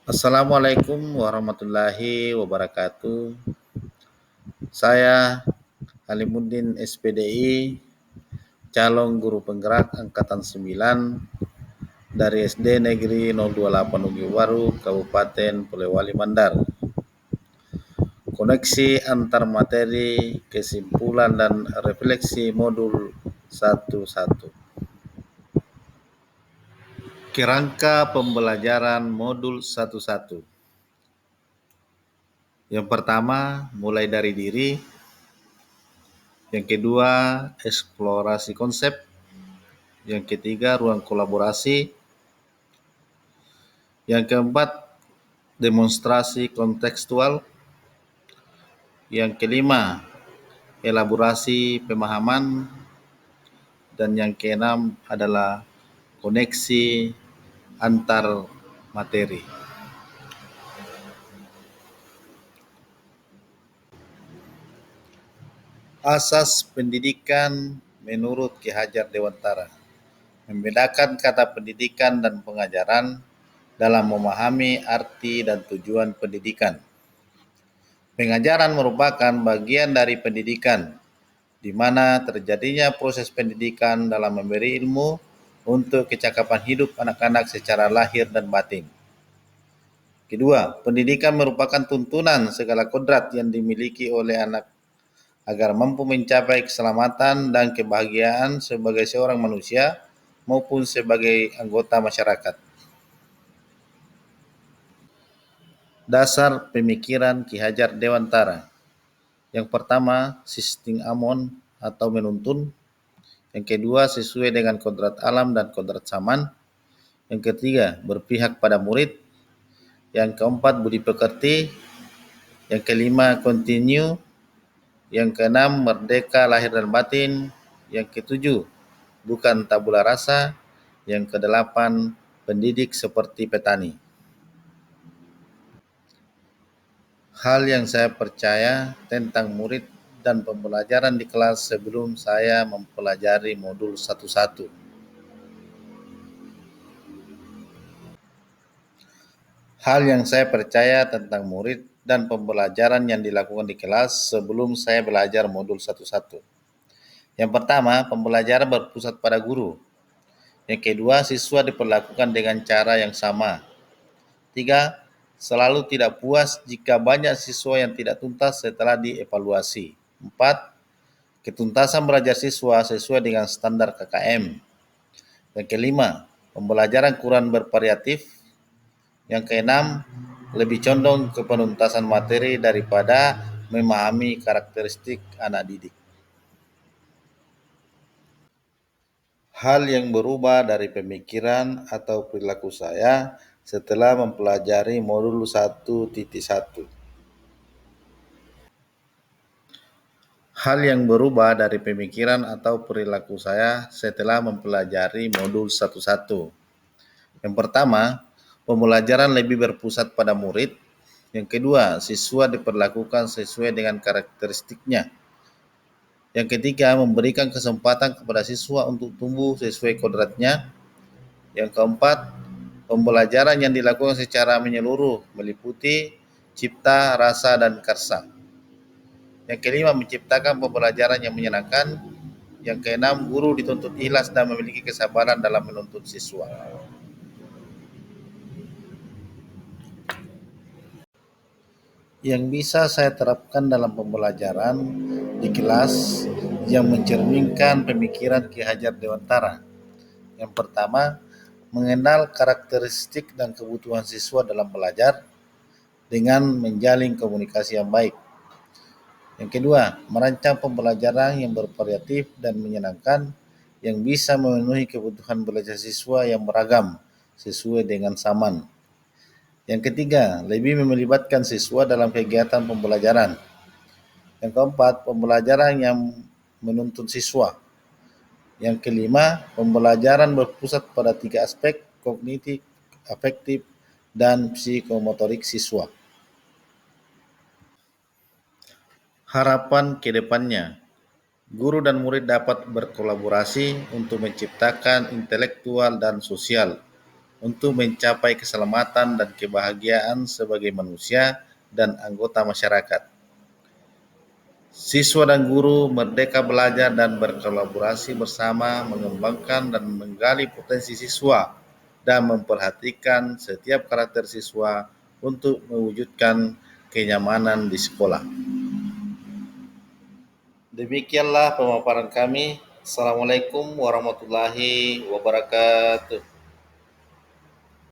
Assalamualaikum warahmatullahi wabarakatuh. Saya Halimuddin SPDI, calon guru penggerak angkatan 9 dari SD Negeri 028 Ugi Waru, Kabupaten Polewali Mandar. Koneksi antar materi, kesimpulan dan refleksi modul 11. Kerangka pembelajaran modul 11. Yang pertama, mulai dari diri. Yang kedua, eksplorasi konsep. Yang ketiga, ruang kolaborasi. Yang keempat, demonstrasi kontekstual. Yang kelima, elaborasi pemahaman. Dan yang keenam adalah koneksi antar materi. Asas pendidikan menurut Ki Hajar Dewantara. Membedakan kata pendidikan dan pengajaran dalam memahami arti dan tujuan pendidikan. Pengajaran merupakan bagian dari pendidikan, di mana terjadinya proses pendidikan dalam memberi ilmu untuk kecakapan hidup anak-anak secara lahir dan batin. Kedua, pendidikan merupakan tuntunan segala kodrat yang dimiliki oleh anak agar mampu mencapai keselamatan dan kebahagiaan sebagai seorang manusia maupun sebagai anggota masyarakat. Dasar pemikiran Ki Hajar Dewantara. Yang pertama, sistem amon atau menuntun. Yang kedua, sesuai dengan kodrat alam dan kodrat zaman. Yang ketiga, berpihak pada murid. Yang keempat, budi pekerti. Yang kelima, continue. Yang keenam, merdeka lahir dan batin. Yang ketujuh, bukan tabula rasa. Yang kedelapan, pendidik seperti petani. Hal yang saya percaya tentang murid dan pembelajaran di kelas sebelum saya mempelajari modul 11. Hal yang saya percaya tentang murid dan pembelajaran yang dilakukan di kelas sebelum saya belajar modul 11. Yang pertama, pembelajaran berpusat pada guru. Yang kedua, siswa diperlakukan dengan cara yang sama. Tiga, selalu tidak puas jika banyak siswa yang tidak tuntas setelah dievaluasi. Empat, ketuntasan belajar siswa sesuai dengan standar KKM. Yang kelima, pembelajaran kurang bervariatif. Yang keenam, lebih condong ke penuntasan materi daripada memahami karakteristik anak didik. Hal yang berubah dari pemikiran atau perilaku saya setelah mempelajari modul 1.1. Hal yang berubah dari pemikiran atau perilaku saya setelah mempelajari modul 11. Yang pertama, pembelajaran lebih berpusat pada murid. Yang kedua, siswa diperlakukan sesuai dengan karakteristiknya. Yang ketiga, memberikan kesempatan kepada siswa untuk tumbuh sesuai kodratnya. Yang keempat, pembelajaran yang dilakukan secara menyeluruh, meliputi cipta, rasa, dan karsa. Yang kelima, menciptakan pembelajaran yang menyenangkan. Yang keenam, guru dituntut ikhlas dan memiliki kesabaran dalam menuntut siswa. Yang bisa saya terapkan dalam pembelajaran di kelas yang mencerminkan pemikiran Ki Hajar Dewantara. Yang pertama, mengenal karakteristik dan kebutuhan siswa dalam belajar dengan menjalin komunikasi yang baik. Yang kedua, merancang pembelajaran yang bervariatif dan menyenangkan yang bisa memenuhi kebutuhan belajar siswa yang beragam sesuai dengan zaman. Yang ketiga, lebih melibatkan siswa dalam kegiatan pembelajaran. Yang keempat, pembelajaran yang menuntun siswa. Yang kelima, pembelajaran berpusat pada 3 aspek, kognitif, afektif, dan psikomotorik siswa. Harapan ke depannya, guru dan murid dapat berkolaborasi untuk menciptakan intelektual dan sosial untuk mencapai keselamatan dan kebahagiaan sebagai manusia dan anggota masyarakat. Siswa dan guru merdeka belajar dan berkolaborasi bersama, mengembangkan dan menggali potensi siswa, dan memperhatikan setiap karakter siswa untuk mewujudkan kenyamanan di sekolah. Demikianlah pemaparan kami. Assalamualaikum warahmatullahi wabarakatuh.